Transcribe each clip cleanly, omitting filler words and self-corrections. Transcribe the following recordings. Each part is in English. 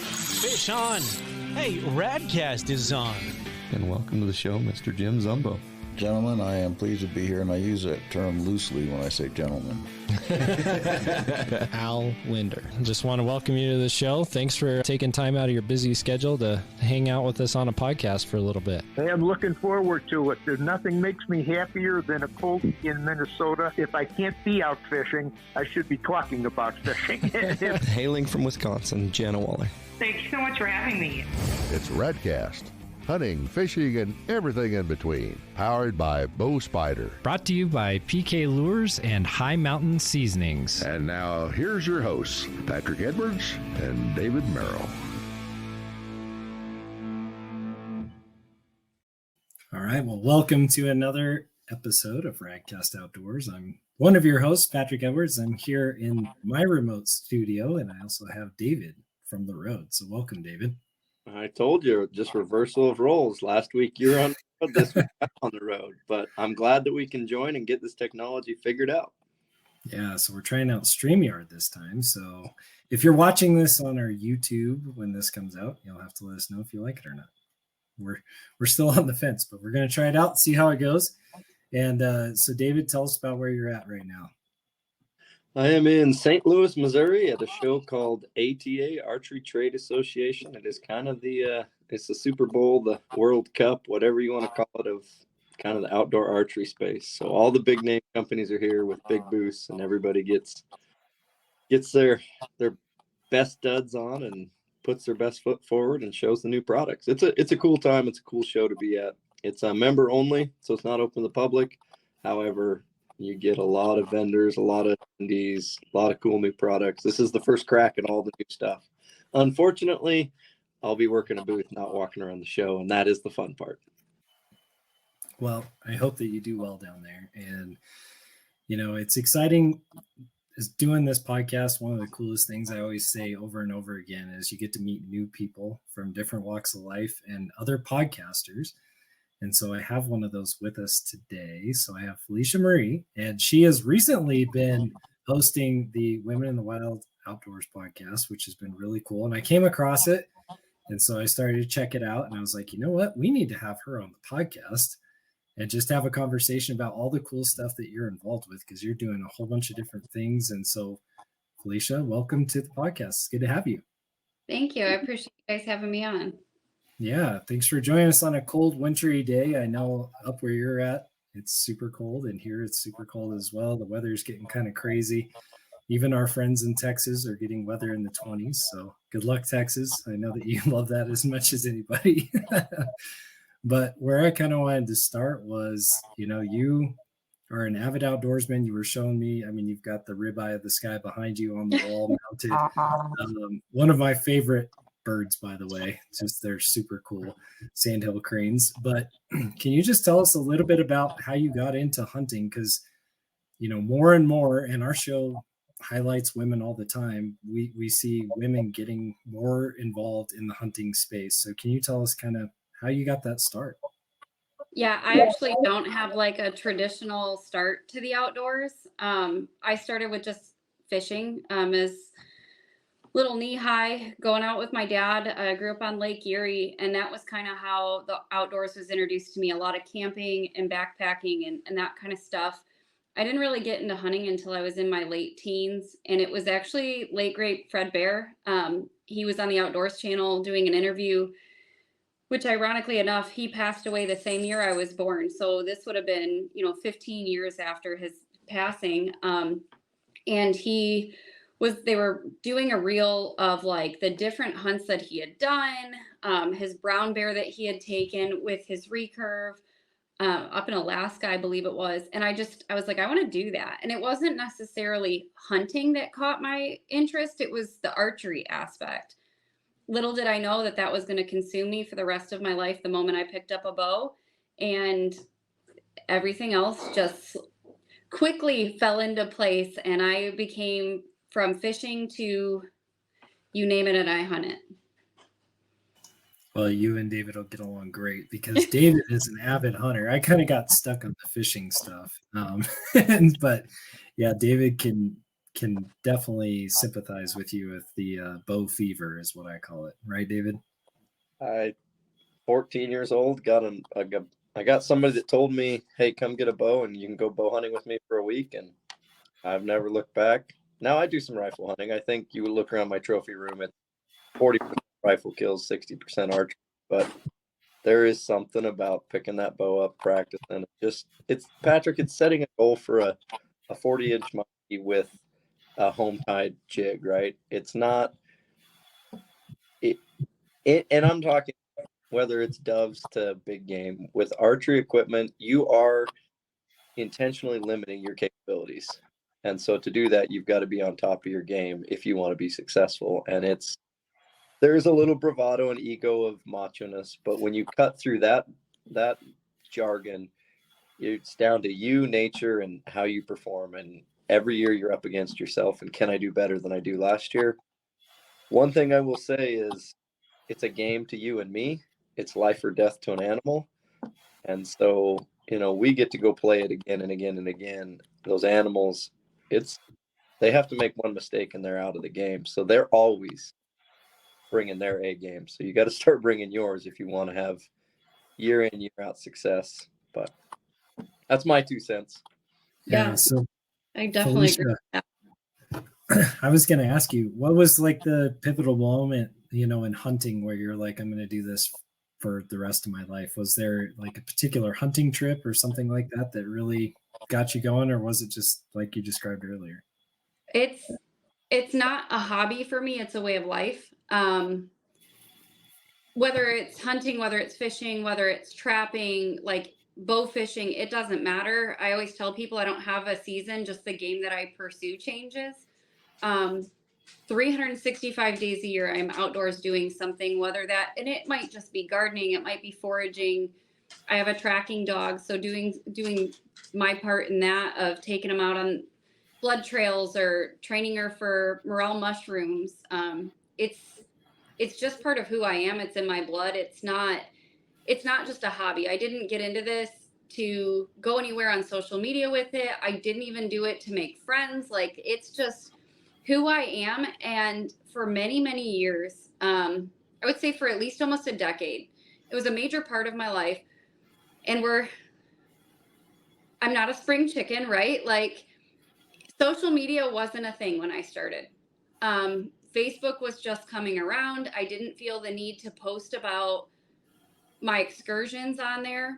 Fish on. Hey, Radcast is on. And welcome to the show, Mr. Jim Zumbo. Gentlemen, I am pleased to be here, and I use that term loosely when I say gentlemen. Al Linder. Just want to welcome you to the show. Thanks for taking time out of your busy schedule to hang out with us on a podcast for a little bit. Hey, I'm looking forward to it. There's nothing makes me happier than a cold in Minnesota. If I can't be out fishing, I should be talking about fishing. Hailing from Wisconsin, Jana Waller. Thank you so much for having me. It's Radcast. Hunting, fishing, and everything in between. Powered by Bow Spider. Brought to you by PK Lures and High Mountain Seasonings. And now, here's your hosts, Patrick Edwards and David Merrill. All right, well, welcome to another episode of Radcast Outdoors. I'm one of your hosts, Patrick Edwards. I'm here in my remote studio, and I also have David from the road. So welcome, David. I told you, just reversal of roles. Last week you were on the road, this week I'm on the road. But I'm glad that we can join and get this technology figured out. Yeah, so we're trying out StreamYard this time. So if you're watching this on our YouTube when this comes out, you'll have to let us know if you like it or not. We're still on the fence, but we're going to try it out, see how it goes. And so David, tell us about where you're at right now. I am in St. Louis, Missouri at a show called ATA, Archery Trade Association. It is kind of it's the Super Bowl, the World Cup, whatever you want to call it, of kind of the outdoor archery space. So all the big name companies are here with big booths, and everybody gets their best studs on and puts their best foot forward and shows the new products. It's a cool time. It's a cool show to be at. It's a member only, so it's not open to the public. However, you get a lot of vendors, a lot of attendees, a lot of cool new products. This is the first crack at all the new stuff. Unfortunately, I'll be working a booth, not walking around the show, and that is the fun part. Well, I hope that you do well down there. And, you know, it's exciting is doing this podcast. One of the coolest things I always say over and over again is you get to meet new people from different walks of life and other podcasters. And so I have one of those with us today. So I have Felicia Marie, and she has recently been hosting the Women in the Wild Outdoors podcast, which has been really cool. And I came across it, and so I started to check it out, and I was like, you know what? We need to have her on the podcast and just have a conversation about all the cool stuff that you're involved with, because you're doing a whole bunch of different things. And so, Felicia, welcome to the podcast. It's good to have you. Thank you. I appreciate you guys having me on. Yeah, thanks for joining us on a cold, wintry day. I know up where you're at, it's super cold, and here it's super cold as well. The weather's getting kind of crazy. Even our friends in Texas are getting weather in the 20s. So good luck, Texas. I know that you love that as much as anybody. But where I kind of wanted to start was, you know, you are an avid outdoorsman. You were showing me, I mean, you've got the ribeye of the sky behind you on the wall mounted. One of my favorite birds, by the way, just they're super cool, sandhill cranes. But can you just tell us a little bit about how you got into hunting? Because, you know, more and more, and our show highlights women all the time, we see women getting more involved in the hunting space. So can you tell us kind of how you got that start? Yeah, I actually don't have like a traditional start to the outdoors. I started with just fishing as little knee high, going out with my dad. I grew up on Lake Erie, and that was kind of how the outdoors was introduced to me. A lot of camping and backpacking and that kind of stuff. I didn't really get into hunting until I was in my late teens, and it was actually late great Fred Bear. He was on the Outdoors Channel doing an interview, which ironically enough, he passed away the same year I was born. So this would have been, 15 years after his passing. And they were doing a reel of like the different hunts that he had done, his brown bear that he had taken with his recurve up in Alaska, I believe it was. And I was like, I want to do that. And it wasn't necessarily hunting that caught my interest. It was the archery aspect. Little did I know that was going to consume me for the rest of my life the moment I picked up a bow, and everything else just quickly fell into place. And I became, from fishing to you name it, and I hunt it. Well, you and David will get along great because David is an avid hunter. I kind of got stuck on the fishing stuff. But yeah, David can can definitely sympathize with you with the bow fever is what I call it. Right, David? 14 years old, I got somebody that told me, hey, come get a bow and you can go bow hunting with me for a week. And I've never looked back. Now I do some rifle hunting. I think you would look around my trophy room at 40% rifle kills, 60% archery. But there is something about picking that bow up, practicing. It's Patrick, it's setting a goal for a 40-inch monkey with a home tied jig, right? It's not and I'm talking whether it's doves to big game. With archery equipment, you are intentionally limiting your capabilities. And so to do that, you've got to be on top of your game if you want to be successful. And there's a little bravado and ego of macho-ness, but when you cut through that jargon, it's down to you, nature, and how you perform. And every year you're up against yourself. And can I do better than I do last year? One thing I will say is it's a game to you and me. It's life or death to an animal. And so, we get to go play it again and again and again. Those animals, they have to make one mistake and they're out of the game. So they're always bringing their A game. So you got to start bringing yours if you want to have year in, year out success. But that's my 2 cents. Yeah. So I definitely Felicia, agree with that. I was going to ask you, what was like the pivotal moment, in hunting where you're like, I'm going to do this for the rest of my life? Was there like a particular hunting trip or something like that that really got you going, or was it just like you described earlier? It's not a hobby for me. It's a way of life. Whether it's hunting, whether it's fishing, whether it's trapping, like bow fishing, it doesn't matter. I always tell people I don't have a season, just the game that I pursue changes. 365 days a year, I'm outdoors doing something, and it might just be gardening, it might be foraging. I have a tracking dog, so doing my part in that of taking them out on blood trails or training her for morel mushrooms. It's just part of who I am. It's in my blood. It's not just a hobby. I didn't get into this to go anywhere on social media with it. I didn't even do it to make friends. Like, it's just who I am. And for many, many years, I would say for at least almost a decade, it was a major part of my life. And I'm not a spring chicken, right? Like, social media wasn't a thing when I started. Facebook was just coming around. I didn't feel the need to post about my excursions on there.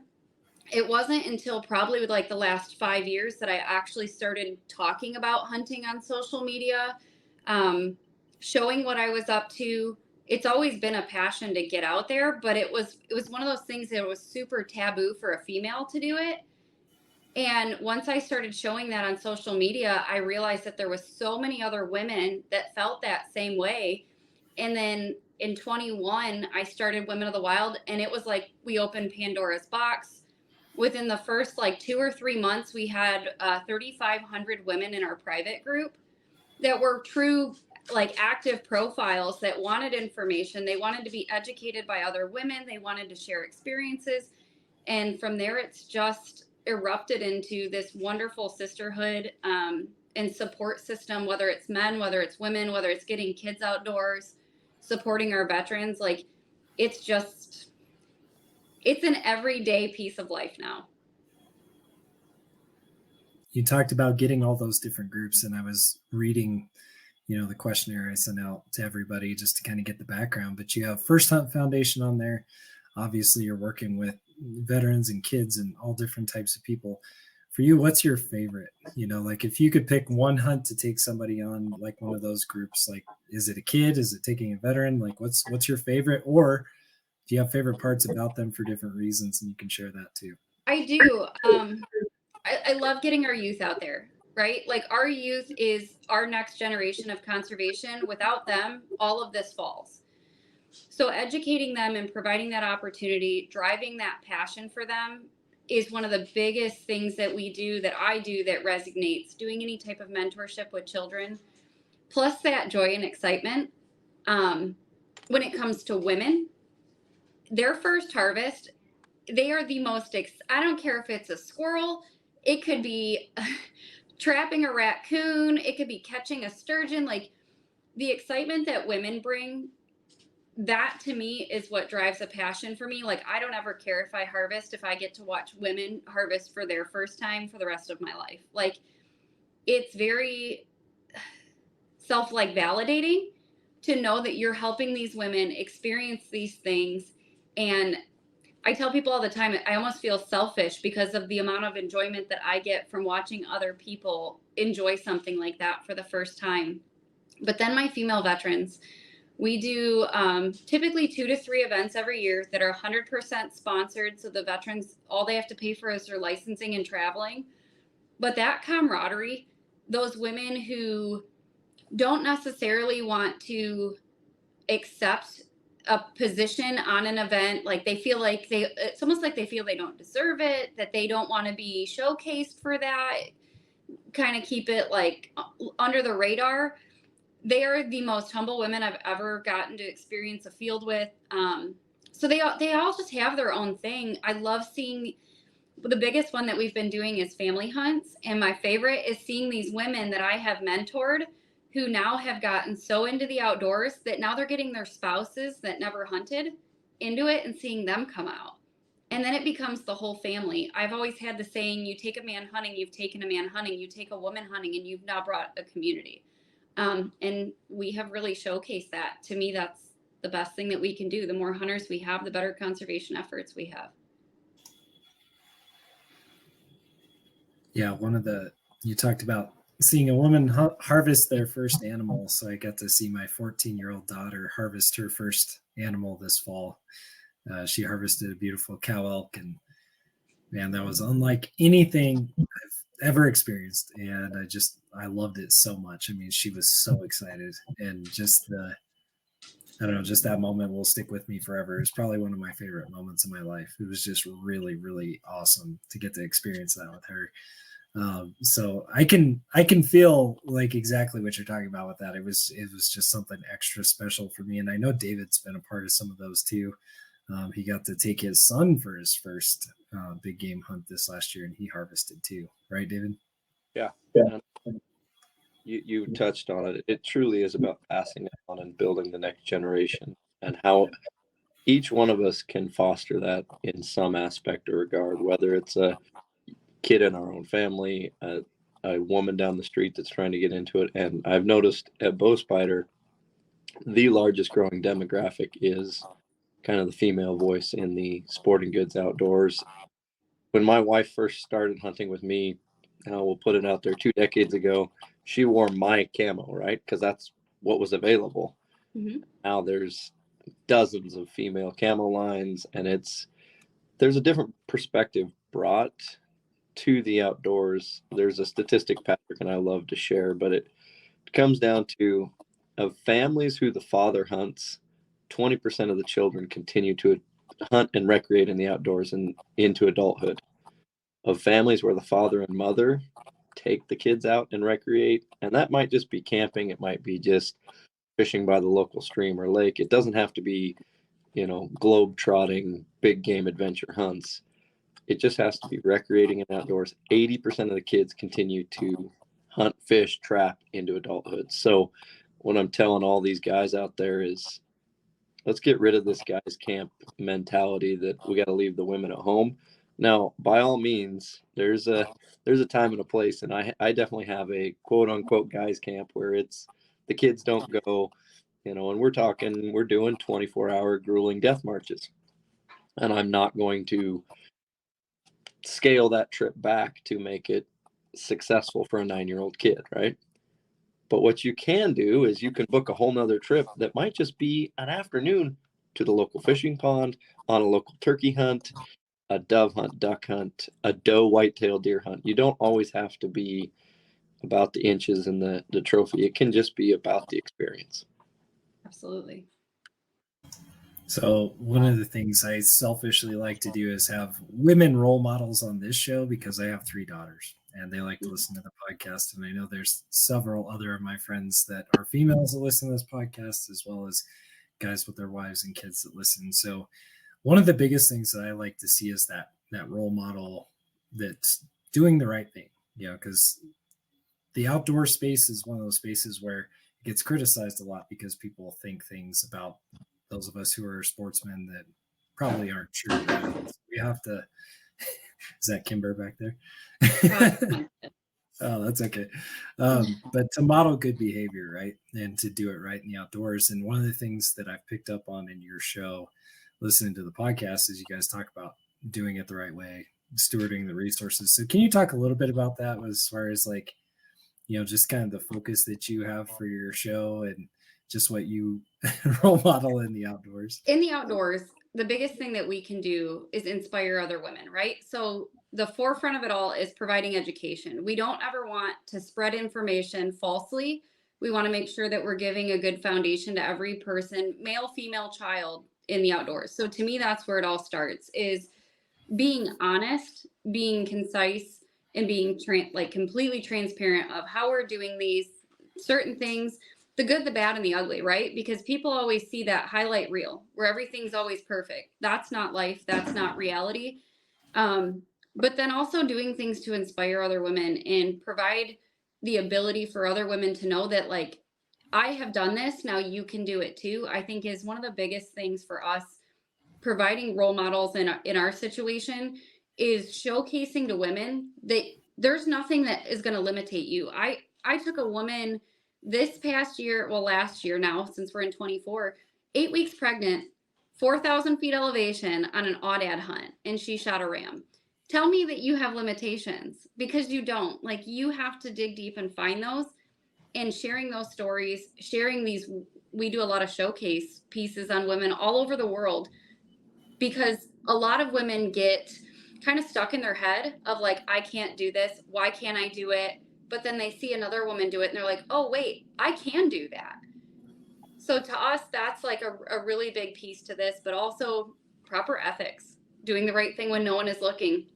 It wasn't until probably with like the last 5 years that I actually started talking about hunting on social media, showing what I was up to. It's always been a passion to get out there, but it was one of those things that was super taboo for a female to do it. And once I started showing that on social media, I realized that there was so many other women that felt that same way. And then in 21, I started Women of the Wild, and it was like we opened Pandora's box. Within the first like 2 or 3 months, we had 3,500 women in our private group that were true, like, active profiles that wanted information. They wanted to be educated by other women. They wanted to share experiences. And from there, it's just erupted into this wonderful sisterhood and support system, whether it's men, whether it's women, whether it's getting kids outdoors, supporting our veterans. Like, it's an everyday piece of life now. You talked about getting all those different groups, and I was reading, the questionnaire I sent out to everybody just to kind of get the background. But you have First Hunt Foundation on there. Obviously, you're working with veterans and kids and all different types of people. For you, what's your favorite? Like, if you could pick one hunt to take somebody on, like one of those groups, like, is it a kid? Is it taking a veteran? Like, what's your favorite? Or do you have favorite parts about them for different reasons? And you can share that too. I do. I love getting our youth out there, right? Like, our youth is our next generation of conservation. Without them, all of this falls. So educating them and providing that opportunity, driving that passion for them is one of the biggest things that I do that resonates. Doing any type of mentorship with children, plus that joy and excitement. When it comes to women, their first harvest, they are the most, I don't care if it's a squirrel, it could be trapping a raccoon. It could be catching a sturgeon. Like the excitement that women bring, that to me is what drives a passion for me. Like I don't ever care if I harvest, if I get to watch women harvest for their first time for the rest of my life. Like it's very validating to know that you're helping these women experience these things. And I tell people all the time, I almost feel selfish because of the amount of enjoyment that I get from watching other people enjoy something like that for the first time. But then my female veterans, we do typically 2 to 3 events every year that are 100% sponsored. So the veterans, all they have to pay for is their licensing and traveling. But that camaraderie, those women who don't necessarily want to accept a position on an event, like they feel like it's almost like they feel they don't deserve it, that they don't want to be showcased for that, kind of keep it like under the radar. They are the most humble women I've ever gotten to experience a field with. So they all just have their own thing. I love seeing, the biggest one that we've been doing is family hunts. And my favorite is seeing these women that I have mentored who now have gotten so into the outdoors that now they're getting their spouses that never hunted into it and seeing them come out. And then it becomes the whole family. I've always had the saying, you take a man hunting, you've taken a man hunting, you take a woman hunting, and you've now brought a community. And we have really showcased that. To me, that's the best thing that we can do. The more hunters we have, the better conservation efforts we have. Yeah, you talked about seeing a woman harvest their first animal. So I got to see my 14-year-old daughter harvest her first animal this fall. She harvested a beautiful cow elk, and man, that was unlike anything I've ever experienced. And I loved it so much. I mean, she was so excited, and just just that moment will stick with me forever. It's probably one of my favorite moments in my life. It was just really, really awesome to get to experience that with her. So I can feel like exactly what you're talking about with that. It was just something extra special for me. And I know David's been a part of some of those too. He got to take his son for his first big game hunt this last year, and he harvested too. Right, David? Yeah. You touched on it. It truly is about passing it on and building the next generation, and how each one of us can foster that in some aspect or regard, whether it's a kid in our own family, a woman down the street that's trying to get into it. And I've noticed at Bow Spider, the largest growing demographic is kind of the female voice in the sporting goods outdoors. When my wife first started hunting with me, we'll put it out there, 2 decades ago, she wore my camo, right? Because that's what was available. Mm-hmm. Now there's dozens of female camo lines, and there's a different perspective brought to the outdoors. There's a statistic, Patrick and I love to share, but it comes down to, of families who the father hunts, 20% of the children continue to hunt and recreate in the outdoors and into adulthood. Of families where the father and mother take the kids out and recreate, and that might just be camping, it might be just fishing by the local stream or lake. It doesn't have to be, globe trotting, big game adventure hunts. It just has to be recreating in outdoors. 80% of the kids continue to hunt, fish, trap into adulthood. So what I'm telling all these guys out there is, let's get rid of this guys camp mentality that we got to leave the women at home. Now, by all means, there's a time and a place, and I definitely have a quote unquote guys camp where it's the kids don't go, and we're doing 24-hour grueling death marches, and I'm not going to scale that trip back to make it successful for a 9-year-old kid, right? But what you can do is you can book a whole nother trip that might just be an afternoon to the local fishing pond, on a local turkey hunt, a dove hunt, duck hunt, a doe whitetail deer hunt. You don't always have to be about the inches and the trophy. It can just be about the experience. Absolutely. So one of the things I selfishly like to do is have women role models on this show, because I have 3 daughters and they like to listen to the podcast. And I know there's several other of my friends that are females that listen to this podcast, as well as guys with their wives and kids that listen. So one of the biggest things that I like to see is that role model that's doing the right thing, because the outdoor space is one of those spaces where it gets criticized a lot because people think things about those of us who are sportsmen that probably aren't true. We have to. Is that Kimber back there? Oh, that's okay. But to model good behavior, right? And to do it right in the outdoors. And one of the things that I've picked up on in your show, listening to the podcast, is you guys talk about doing it the right way, stewarding the resources. So can you talk a little bit about that as far as like, you know, just kind of the focus that you have for your show and just what you role model in the outdoors? In the outdoors, the biggest thing that we can do is inspire other women, right? So the forefront of it all is providing education. We don't ever want to spread information falsely. We want to make sure that we're giving a good foundation to every person, male, female, child in the outdoors. So to me, that's where it all starts, is being honest, being concise, and being completely transparent of how we're doing these certain things, the good, the bad, and the ugly, right? Because people always see that highlight reel where everything's always perfect. That's not life. That's not reality. But then also doing things to inspire other women and provide the ability for other women to know that, like, I have done this, now you can do it too, I think is one of the biggest things for us. Providing role models in our situation is showcasing to women that there's nothing that is going to limitate you. I took a woman this past year, well, last year now, since we're in 24, 8 weeks pregnant, 4,000 feet elevation on an aoudad hunt, and she shot a ram. Tell me that you have limitations, because you don't. Like, you have to dig deep and find those, and sharing those stories, sharing these. We do a lot of showcase pieces on women all over the world, because a lot of women get kind of stuck in their head of like, I can't do this. Why can't I do it? But then they see another woman do it and they're like, oh, wait, I can do that. So to us, that's like a really big piece to this, but also proper ethics, doing the right thing when no one is looking.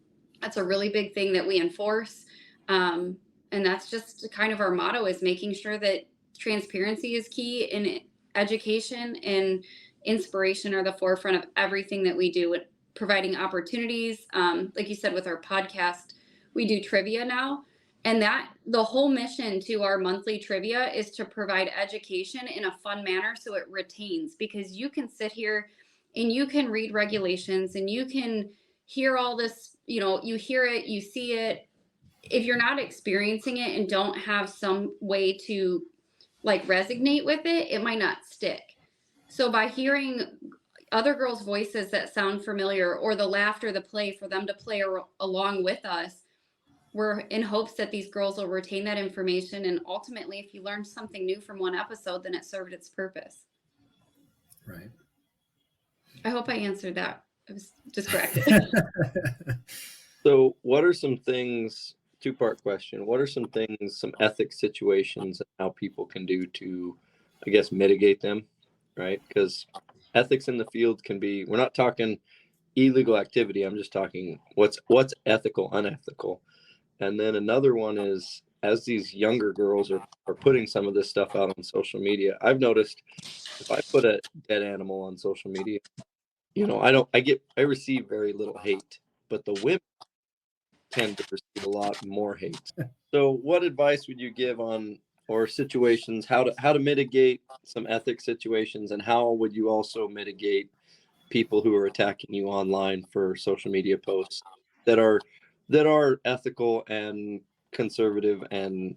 That's a really big thing that we enforce. And that's just kind of our motto, is making sure that transparency is key, and education and inspiration are the forefront of everything that we do, providing opportunities. Like you said, with our podcast, we do trivia now. And that the whole mission to our monthly trivia is to provide education in a fun manner so it retains, because you can sit here and you can read regulations and you can hear all this, you know, you hear it, you see it. If you're not experiencing it and don't have some way to like resonate with it, it might not stick. So by hearing other girls' voices that sound familiar, or the laughter, the play, for them to play along with us, we're in hopes that these girls will retain that information. And ultimately, if you learn something new from one episode, then it served its purpose. Right. I hope I answered that. I was distracted. So what are some things, two-part question, what are some things, some ethics situations, and how people can do to, I guess, mitigate them, right? Because ethics in the field can be, we're not talking illegal activity. I'm just talking what's ethical, unethical. And then another one is, as these younger girls are putting some of this stuff out on social media, I've noticed if I put a dead animal on social media, you know, I receive very little hate, but the women tend to receive a lot more hate. So what advice would you give on, or situations, how to mitigate some ethics situations, and how would you also mitigate people who are attacking you online for social media posts that are ethical and conservative and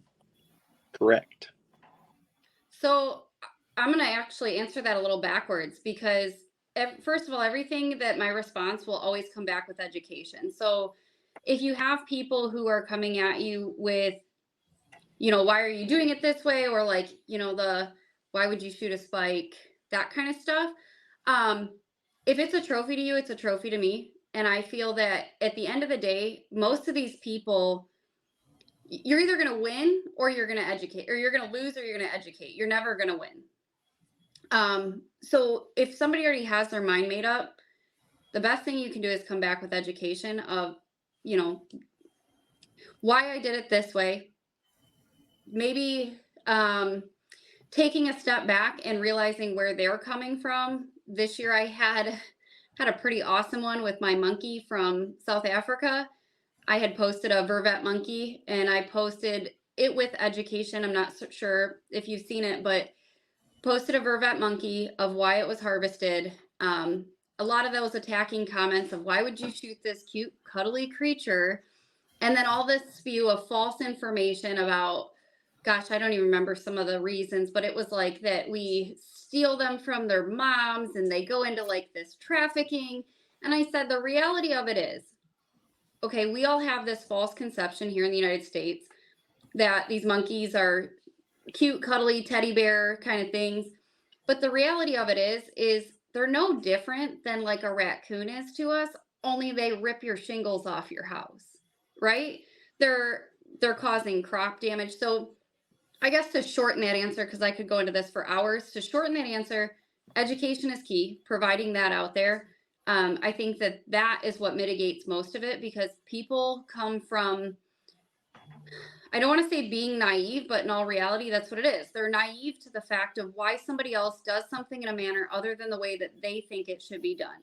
correct? So I'm going to actually answer that a little backwards, because first of all, everything that my response will always come back with education. So if you have people who are coming at you with, you know, why are you doing it this way? Or like, you know, why would you shoot a spike? That kind of stuff. If it's a trophy to you, it's a trophy to me. And I feel that at the end of the day, most of these people, you're either going to win or you're going to educate, or you're going to lose or you're going to educate. You're never going to win. So if somebody already has their mind made up, the best thing you can do is come back with education of, you know, why I did it this way. Maybe taking a step back and realizing where they're coming from. This year I had a pretty awesome one with my monkey from South Africa. I had posted a vervet monkey, and I posted it with education. I'm not sure if you've seen it, but posted a vervet monkey of why it was harvested. A lot of those attacking comments of why would you shoot this cute, cuddly creature? And then all this spew of false information about, gosh, I don't even remember some of the reasons, but it was like that we steal them from their moms and they go into like this trafficking. And I said, the reality of it is, okay, we all have this false conception here in the United States that these monkeys are cute, cuddly teddy bear kind of things. But the reality of it is they're no different than like a raccoon is to us, only they rip your shingles off your house, right? They're causing crop damage. So I guess to shorten that answer, because I could go into this for hours, to shorten that answer, education is key, providing that out there. I think that is what mitigates most of it, because people come from, I don't want to say being naive, but in all reality, that's what it is. They're naive to the fact of why somebody else does something in a manner other than the way that they think it should be done.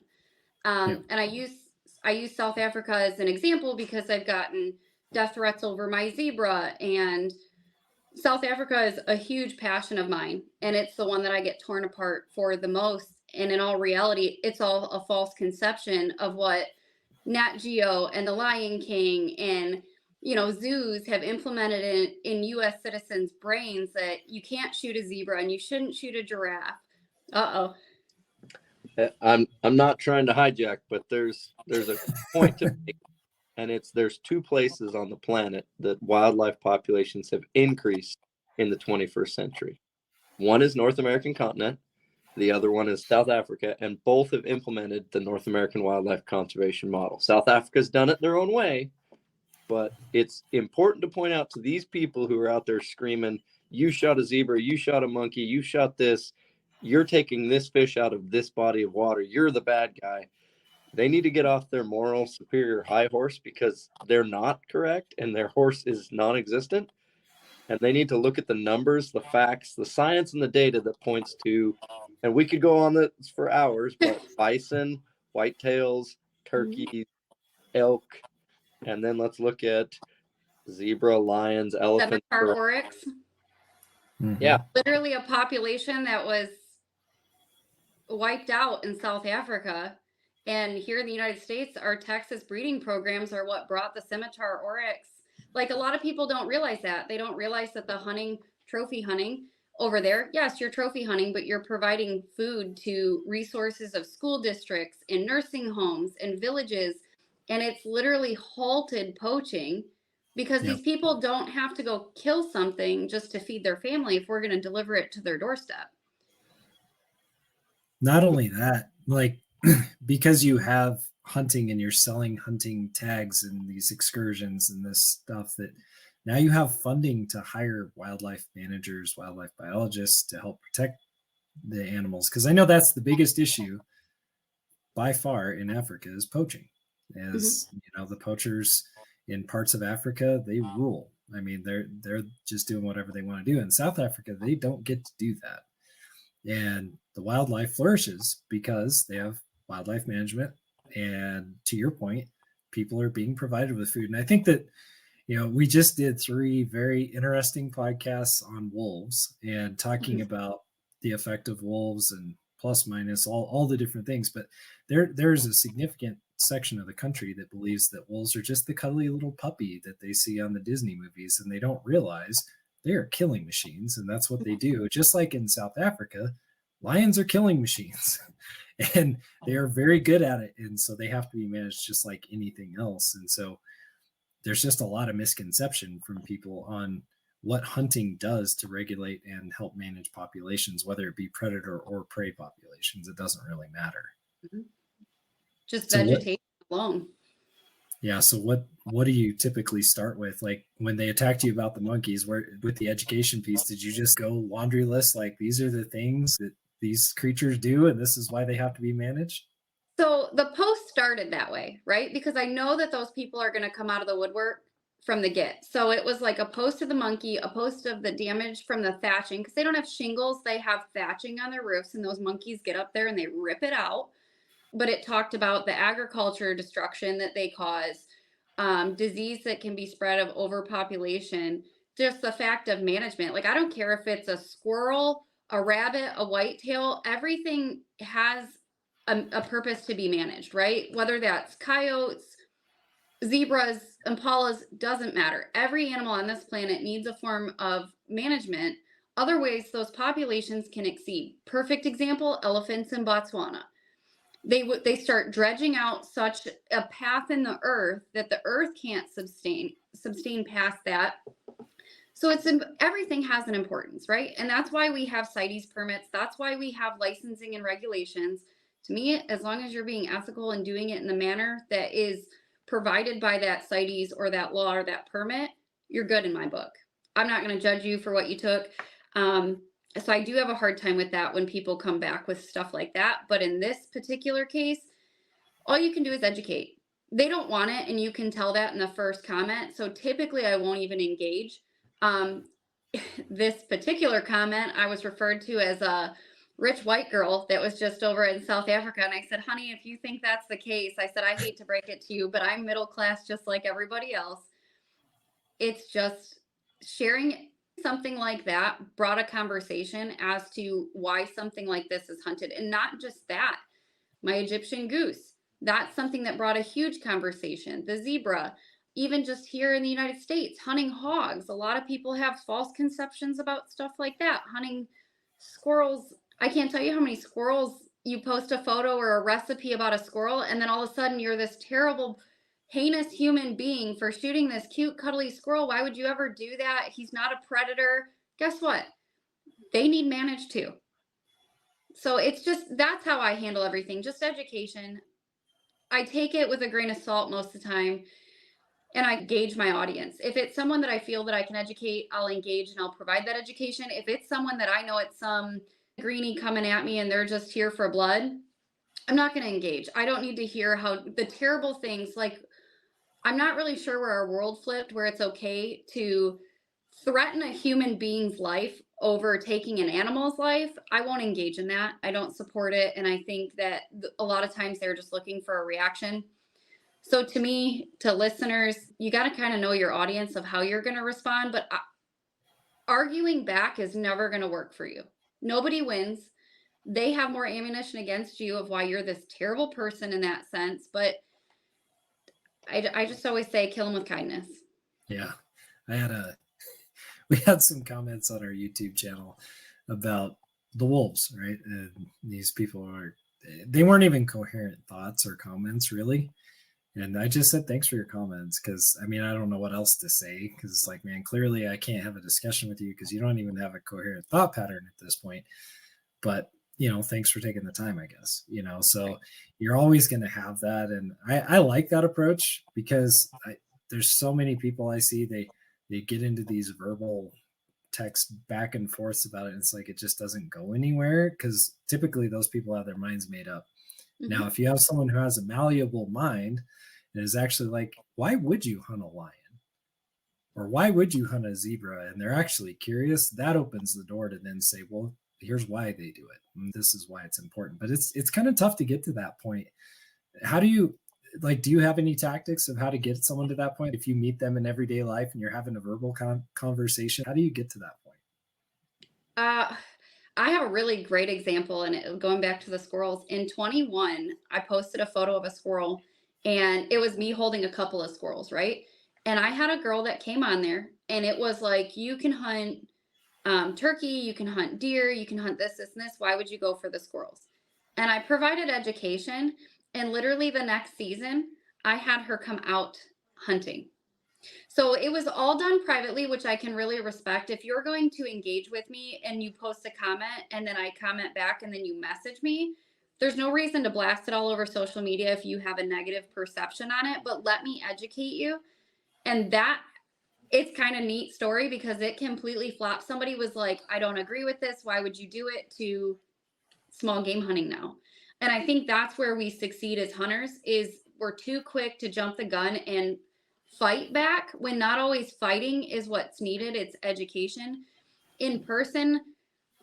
And I use South Africa as an example because I've gotten death threats over my zebra, and South Africa is a huge passion of mine, and it's the one that I get torn apart for the most. And in all reality, it's all a false conception of what Nat Geo and the Lion King and zoos have implemented in U.S. citizens' brains, that you can't shoot a zebra and you shouldn't shoot a giraffe. I'm not trying to hijack, but there's a point to make, and there's two places on the planet that wildlife populations have increased in the 21st century. One is North American continent, the other one is South Africa, and both have implemented the North American wildlife conservation model. South Africa's done it their own way, but it's important to point out to these people who are out there screaming, you shot a zebra, you shot a monkey, you shot this, you're taking this fish out of this body of water, you're the bad guy. They need to get off their moral superior high horse, because they're not correct and their horse is non-existent. And they need to look at the numbers, the facts, the science, and the data that points to, and we could go on this for hours, but bison, whitetails, turkeys, elk, and then let's look at zebra, lions, elephants. Scimitar oryx. Yeah. Literally a population that was wiped out in South Africa. And here in the United States, our Texas breeding programs are what brought the scimitar oryx. Like, a lot of people don't realize that. They don't realize that the hunting, trophy hunting over there, yes, you're trophy hunting, but you're providing food to resources of school districts and nursing homes and villages. And it's literally halted poaching, because these people don't have to go kill something just to feed their family if we're going to deliver it to their doorstep. Not only that, like, because you have hunting and you're selling hunting tags and these excursions and this stuff, that now you have funding to hire wildlife managers, wildlife biologists to help protect the animals. Because I know that's the biggest issue by far in Africa is poaching. As the poachers in parts of Africa, they rule. I mean, they're just doing whatever they want to do. In South Africa, they don't get to do that. And the wildlife flourishes because they have wildlife management. And to your point, people are being provided with food. And I think that, we just did 3 very interesting podcasts on wolves and talking about the effect of wolves and plus minus all the different things. But there's a significant section of the country that believes that wolves are just the cuddly little puppy that they see on the Disney movies, and they don't realize they are killing machines, and that's what they do. Just like in South Africa, lions are killing machines and they are very good at it, and so they have to be managed just like anything else. And so there's just a lot of misconception from people on what hunting does to regulate and help manage populations, whether it be predator or prey populations. It doesn't really matter. Just vegetation alone. Yeah. So what do you typically start with? Like, when they attacked you about the monkeys, with the education piece, did you just go laundry list, like, these are the things that these creatures do and this is why they have to be managed? So the post started that way, right? Because I know that those people are going to come out of the woodwork from the get. So it was like a post of the monkey, a post of the damage from the thatching, because they don't have shingles, they have thatching on their roofs, and those monkeys get up there and they rip it out. But it talked about the agriculture destruction that they cause, disease that can be spread of overpopulation, just the fact of management. Like, I don't care if it's a squirrel, a rabbit, a whitetail, everything has a purpose to be managed, right? Whether that's coyotes, zebras, impalas, doesn't matter. Every animal on this planet needs a form of management. Otherwise, those populations can exceed. Perfect example, elephants in Botswana. They start dredging out such a path in the earth that the earth can't sustain past that. So everything has an importance, right? And that's why we have CITES permits. That's why we have licensing and regulations. To me, as long as you're being ethical and doing it in the manner that is provided by that CITES or that law or that permit, you're good in my book. I'm not going to judge you for what you took. So I do have a hard time with that when people come back with stuff like that. But in this particular case, all you can do is educate. They don't want it, and you can tell that in the first comment. So typically I won't even engage. This particular comment, I was referred to as a rich white girl that was just over in South Africa. And I said, honey, if you think that's the case, I said, I hate to break it to you, but I'm middle class just like everybody else. It's just sharing something like that brought a conversation as to why something like this is hunted. And not just that, my Egyptian goose, that's something that brought a huge conversation. The zebra, even just here in the United States, hunting hogs. A lot of people have false conceptions about stuff like that. Hunting squirrels, I can't tell you how many squirrels you post a photo or a recipe about a squirrel, and then all of a sudden you're this terrible, heinous human being for shooting this cute, cuddly squirrel. Why would you ever do that? He's not a predator. Guess what? They need managed too. So it's just, that's how I handle everything, just education. I take it with a grain of salt most of the time, and I gauge my audience. If it's someone that I feel that I can educate, I'll engage and I'll provide that education. If it's someone that I know it's some greenie coming at me and they're just here for blood, I'm not going to engage. I don't need to hear how the terrible things, like, I'm not really sure where our world flipped, where it's okay to threaten a human being's life over taking an animal's life. I won't engage in that. I don't support it. And I think that a lot of times they're just looking for a reaction. So to me, to listeners, you got to kind of know your audience of how you're going to respond. But arguing back is never going to work for you. Nobody wins. They have more ammunition against you of why you're this terrible person in that sense. But I just always say, kill them with kindness. Yeah. We had some comments on our YouTube channel about the wolves, right? And these people they weren't even coherent thoughts or comments, really. And I just said, thanks for your comments. Cause I mean, I don't know what else to say. Cause it's like, man, clearly I can't have a discussion with you because you don't even have a coherent thought pattern at this point. But, thanks for taking the time, I guess, so you're always going to have that. And I like that approach because there's so many people I see, they get into these verbal texts back and forth about it. And it's like, it just doesn't go anywhere because typically those people have their minds made up. Mm-hmm. Now, if you have someone who has a malleable mind and is actually like, why would you hunt a lion? Or why would you hunt a zebra? And they're actually curious. That opens the door to then say, well, here's why they do it. And this is why it's important. But it's kind of tough to get to that point. How do you have any tactics of how to get someone to that point? If you meet them in everyday life and you're having a verbal conversation, how do you get to that point? I have a really great example, and going back to the squirrels. In 21, I posted a photo of a squirrel, and it was me holding a couple of squirrels, right? And I had a girl that came on there, and it was like, you can hunt turkey, you can hunt deer, you can hunt this, and this. Why would you go for the squirrels? And I provided education. And literally the next season, I had her come out hunting. So it was all done privately, which I can really respect. If you're going to engage with me and you post a comment and then I comment back and then you message me, there's no reason to blast it all over social media if you have a negative perception on it, but let me educate you. And it's kind of neat story because it completely flopped. Somebody was like, I don't agree with this. Why would you do it? To small game hunting now. And I think that's where we succeed as hunters is we're too quick to jump the gun and fight back when not always fighting is what's needed. It's education. In person,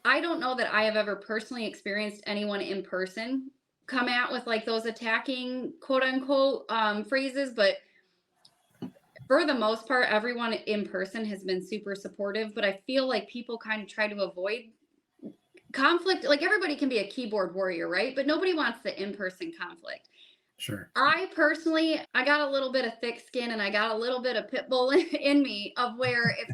I don't know that I have ever personally experienced anyone in person come out with like those attacking quote unquote phrases, but For the most part, everyone in person has been super supportive, but I feel like people kind of try to avoid conflict. Like everybody can be a keyboard warrior, right? But nobody wants the in-person conflict. Sure. I personally, I got a little bit of thick skin and I got a little bit of pit bull in me of where if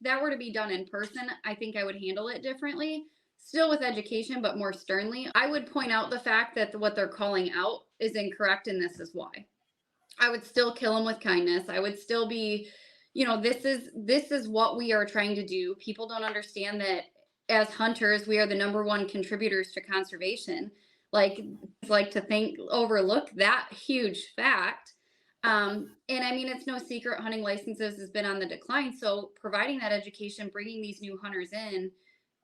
that were to be done in person, I think I would handle it differently. Still with education, but more sternly. I would point out the fact that what they're calling out is incorrect, and this is why. I would still kill them with kindness. I would still be, this is what we are trying to do. People don't understand that as hunters, we are the number one contributors to conservation. Like to overlook that huge fact. And I mean, it's no secret hunting licenses has been on the decline. So providing that education, bringing these new hunters in,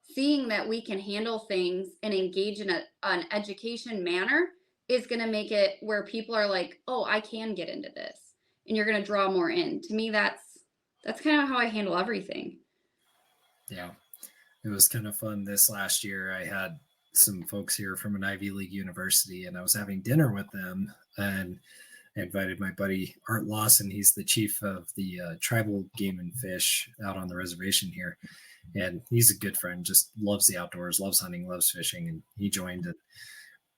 seeing that we can handle things and engage in an education manner is going to make it where people are like, oh, I can get into this. And you're going to draw more in. To me, that's kind of how I handle everything. Yeah. It was kind of fun this last year. I had some folks here from an Ivy League university, and I was having dinner with them, and I invited my buddy Art Lawson. He's the chief of the tribal game and fish out on the reservation here. And he's a good friend, just loves the outdoors, loves hunting, loves fishing. And he joined it.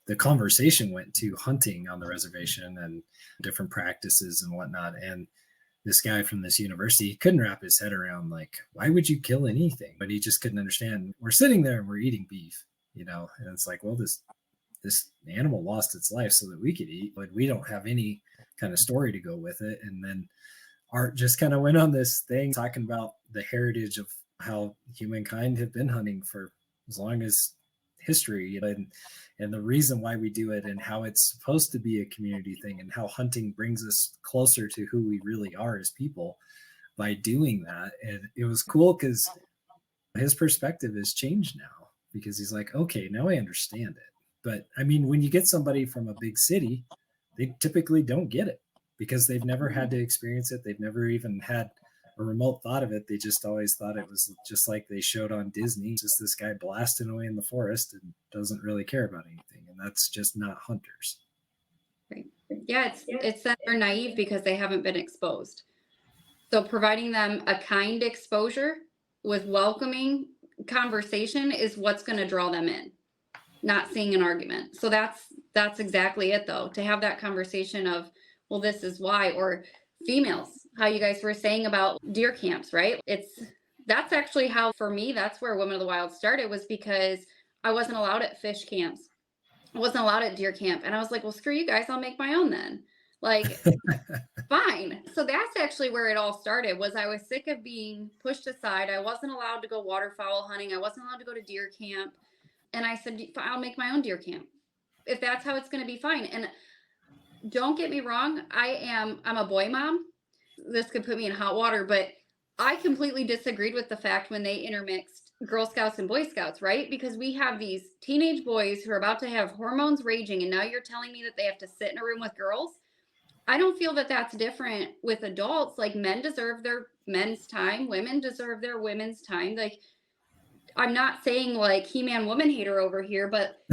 The conversation went to hunting on the reservation and different practices and whatnot. And this guy from this university couldn't wrap his head around, like, why would you kill anything? But he just couldn't understand. We're sitting there and we're eating beef, and it's like, well, this animal lost its life so that we could eat, but we don't have any kind of story to go with it. And then Art just kind of went on this thing talking about the heritage of how humankind have been hunting for as long as history, and the reason why we do it, and how it's supposed to be a community thing, and how hunting brings us closer to who we really are as people by doing that. And it was cool because his perspective has changed now, because he's like, okay, now I understand it. But I mean, when you get somebody from a big city, they typically don't get it because they've never had to experience it. They've never even had a remote thought of it. They just always thought it was just like they showed on Disney, just this guy blasting away in the forest and doesn't really care about anything. And that's just not hunters. Right. Yeah, it's that they're naive because they haven't been exposed. So providing them a kind exposure with welcoming conversation is what's going to draw them in, not seeing an argument. So that's exactly it, though, to have that conversation of, well, this is why. Or females, how you guys were saying about deer camps, right? That's actually how, for me, that's where Women of the Wild started, was because I wasn't allowed at fish camps. I wasn't allowed at deer camp. And I was like, well, screw you guys, I'll make my own then. Like, fine. So that's actually where it all started, was I was sick of being pushed aside. I wasn't allowed to go waterfowl hunting. I wasn't allowed to go to deer camp. And I said, I'll make my own deer camp. If that's how it's going to be, fine. And don't get me wrong, I'm a boy mom. This could put me in hot water, but I completely disagreed with the fact when they intermixed Girl Scouts and Boy Scouts, right? Because we have these teenage boys who are about to have hormones raging, and now you're telling me that they have to sit in a room with girls? I don't feel that that's different with adults. Like, men deserve their men's time. Women deserve their women's time. Like, I'm not saying like He-Man woman hater over here, but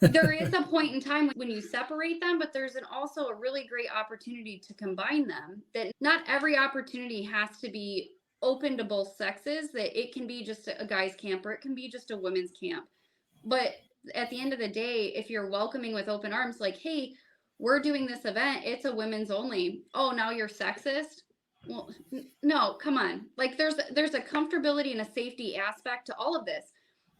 there is a point in time when you separate them, but there's also a really great opportunity to combine them. That not every opportunity has to be open to both sexes, that it can be just a guy's camp or it can be just a women's camp. But at the end of the day, if you're welcoming with open arms, like, hey, we're doing this event, it's a women's only. Oh, now you're sexist? Well, no, come on. Like, there's a comfortability and a safety aspect to all of this,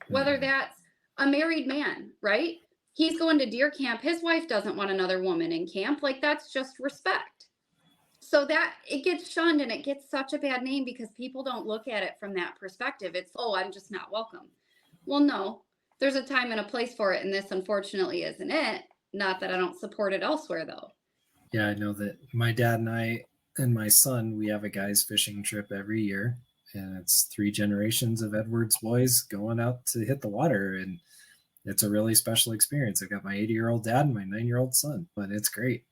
whether that's a married man, right? He's going to deer camp. His wife doesn't want another woman in camp. Like, that's just respect. So that it gets shunned, and it gets such a bad name because people don't look at it from that perspective. It's, oh, I'm just not welcome. Well, no, there's a time and a place for it. And this, unfortunately, isn't it. Not that I don't support it elsewhere, though. Yeah, I know that my dad and I and my son, we have a guys fishing trip every year, and it's 3 generations of Edwards boys going out to hit the water, and it's a really special experience. I've got my 80-year-old dad and my 9-year-old son, but it's great.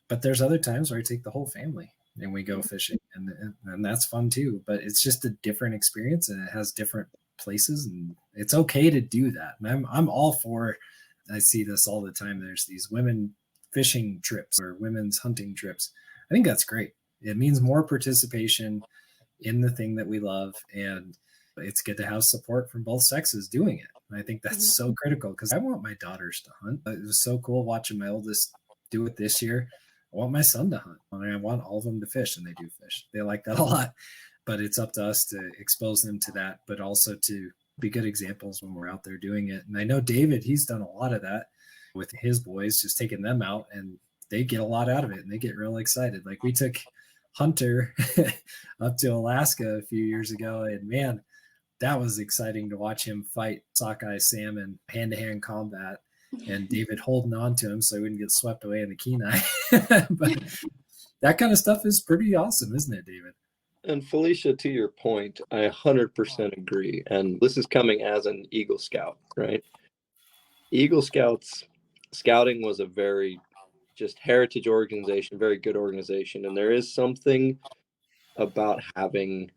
But there's other times where I take the whole family and we go fishing, and that's fun too. But it's just a different experience, and it has different places, and it's okay to do that. And I'm all for. I see this all the time. There's these women fishing trips or women's hunting trips. I think that's great. It means more participation in the thing that we love. And it's good to have support from both sexes doing it. And I think that's so critical because I want my daughters to hunt. It was so cool watching my oldest do it this year. I want my son to hunt. I want all of them to fish, and they do fish. They like that a lot. But it's up to us to expose them to that, but also to be good examples when we're out there doing it. And I know David, he's done a lot of that with his boys, just taking them out, and they get a lot out of it and they get real excited. Like we took Hunter up to Alaska a few years ago, and man, that was exciting to watch him fight sockeye salmon hand-to-hand combat, and David holding on to him so he wouldn't get swept away in the Kenai. But that kind of stuff is pretty awesome, isn't it, David? And Felicia, to your point, I 100% agree. And this is coming as an Eagle Scout, right? Eagle Scouting was a very just heritage organization, very good organization. And there is something about having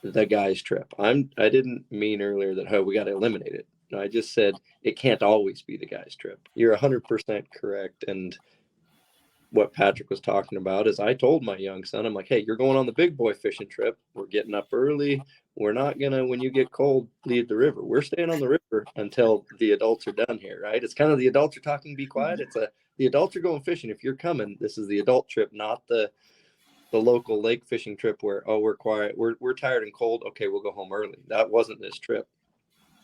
the guys trip. I didn't mean earlier that, oh, we got to eliminate it. No, I just said it can't always be the guys trip. You're 100% correct. And what Patrick was talking about is I told my young son, I'm like, hey, you're going on the big boy fishing trip. We're getting up early. We're not going to, when you get cold, leave the river. We're staying on the river until the adults are done here, right? It's kind of the adults are talking, be quiet. It's the adults are going fishing. If you're coming, this is the adult trip, not the local lake fishing trip where, oh, we're quiet. We're tired and cold. Okay, we'll go home early. That wasn't this trip.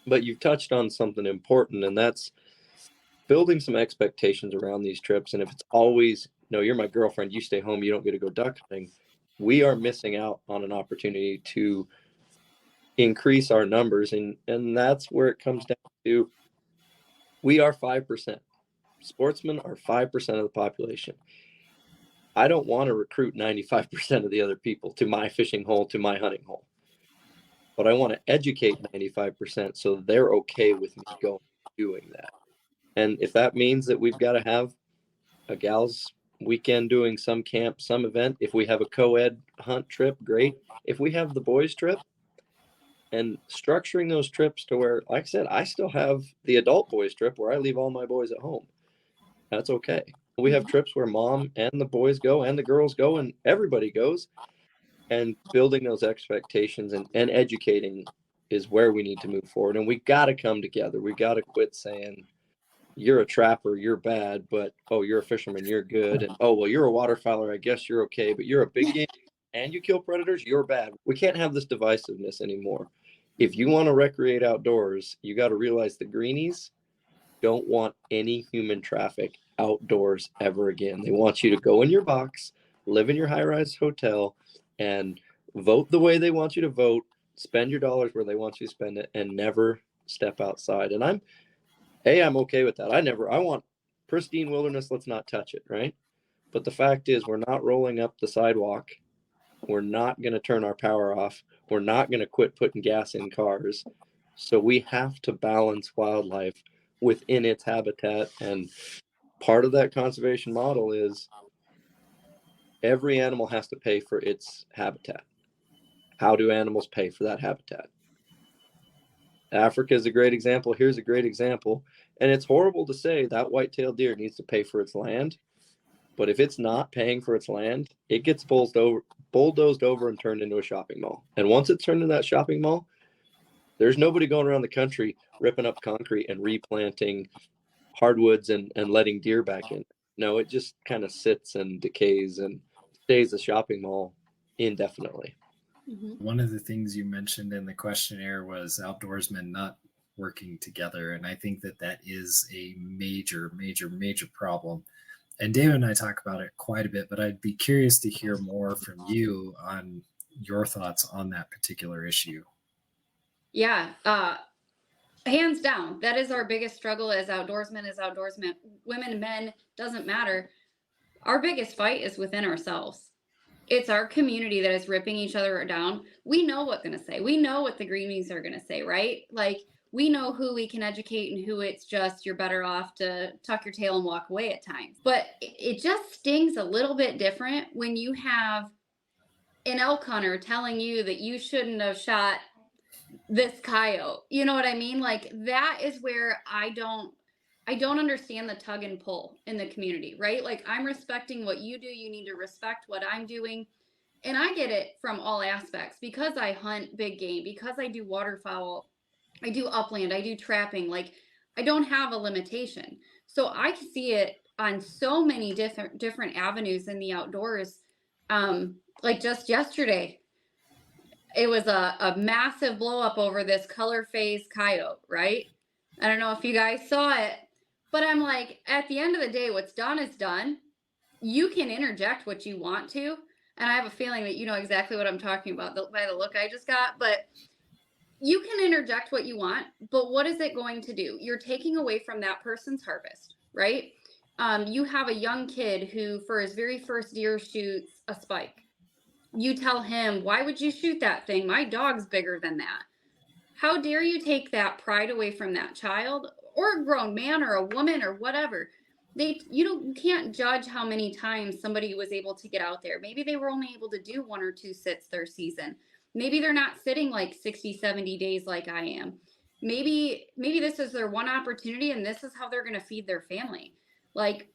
But you've touched on something important, and that's building some expectations around these trips. And if it's always, no, you're my girlfriend, you stay home, you don't get to go duck hunting, we are missing out on an opportunity to increase our numbers. And that's where it comes down to, we are 5%. Sportsmen are 5% of the population. I don't want to recruit 95% of the other people to my fishing hole, to my hunting hole. But I want to educate 95% so they're okay with me doing that. And if that means that we've got to have a gals weekend doing some camp, some event, if we have a co-ed hunt trip, great. If we have the boys trip, and structuring those trips to where, like I said, I still have the adult boys trip where I leave all my boys at home. That's okay. We have trips where mom and the boys go and the girls go and everybody goes, and building those expectations and educating is where we need to move forward. And we got to come together. We got to quit saying, you're a trapper, you're bad, but, oh, you're a fisherman, you're good. And, oh, well, you're a waterfowler, I guess you're okay, but you're a big game and you kill predators, you're bad. We can't have this divisiveness anymore. If you want to recreate outdoors, you got to realize the greenies don't want any human traffic outdoors ever again. They want you to go in your box, live in your high-rise hotel, and vote the way they want you to vote, spend your dollars where they want you to spend it, and never step outside. And I'm okay with that. I want pristine wilderness. Let's not touch it, right? But the fact is, we're not rolling up the sidewalk. We're not going to turn our power off. We're not going to quit putting gas in cars. So we have to balance wildlife within its habitat. And part of that conservation model is every animal has to pay for its habitat. How do animals pay for that habitat? Africa is a great example. Here's a great example. And it's horrible to say that white-tailed deer needs to pay for its land. But if it's not paying for its land, it gets bulldozed over and turned into a shopping mall. And once it's turned into that shopping mall, there's nobody going around the country ripping up concrete and replanting hardwoods and letting deer back in. No, it just kind of sits and decays and stays a shopping mall indefinitely. One of the things you mentioned in the questionnaire was outdoorsmen not working together. And I think that is a major, major, major problem. And David and I talk about it quite a bit, but I'd be curious to hear more from you on your thoughts on that particular issue. Yeah, hands down, that is our biggest struggle as outdoorsmen, women, men, doesn't matter. Our biggest fight is within ourselves. It's our community that is ripping each other down. We know what going to say. We know what the greenies are going to say, right? Like, we know who we can educate and who it's just, you're better off to tuck your tail and walk away at times. But it just stings a little bit different when you have an elk hunter telling you that you shouldn't have shot this coyote. You know what I mean? Like, that is where I don't understand the tug and pull in the community, right? Like, I'm respecting what you do. You need to respect what I'm doing. And I get it from all aspects because I hunt big game, because I do waterfowl, I do upland, I do trapping. Like, I don't have a limitation. So I can see it on so many different avenues in the outdoors. Like just yesterday, it was a massive blow up over this color phase coyote, right? I don't know if you guys saw it, but I'm like, at the end of the day, what's done is done. You can interject what you want to. And I have a feeling that you know exactly what I'm talking about by the look I just got. But you can interject what you want, but what is it going to do? You're taking away from that person's harvest, right? You have a young kid who, for his very first deer, shoots a spike. You tell him, why would you shoot that thing? My dog's bigger than that. How dare you take that pride away from that child or a grown man or a woman or whatever? You can't judge how many times somebody was able to get out there. Maybe they were only able to do 1 or 2 sits their season. Maybe they're not sitting like 60, 70 days like I am. Maybe this is their one opportunity and this is how they're going to feed their family. Like,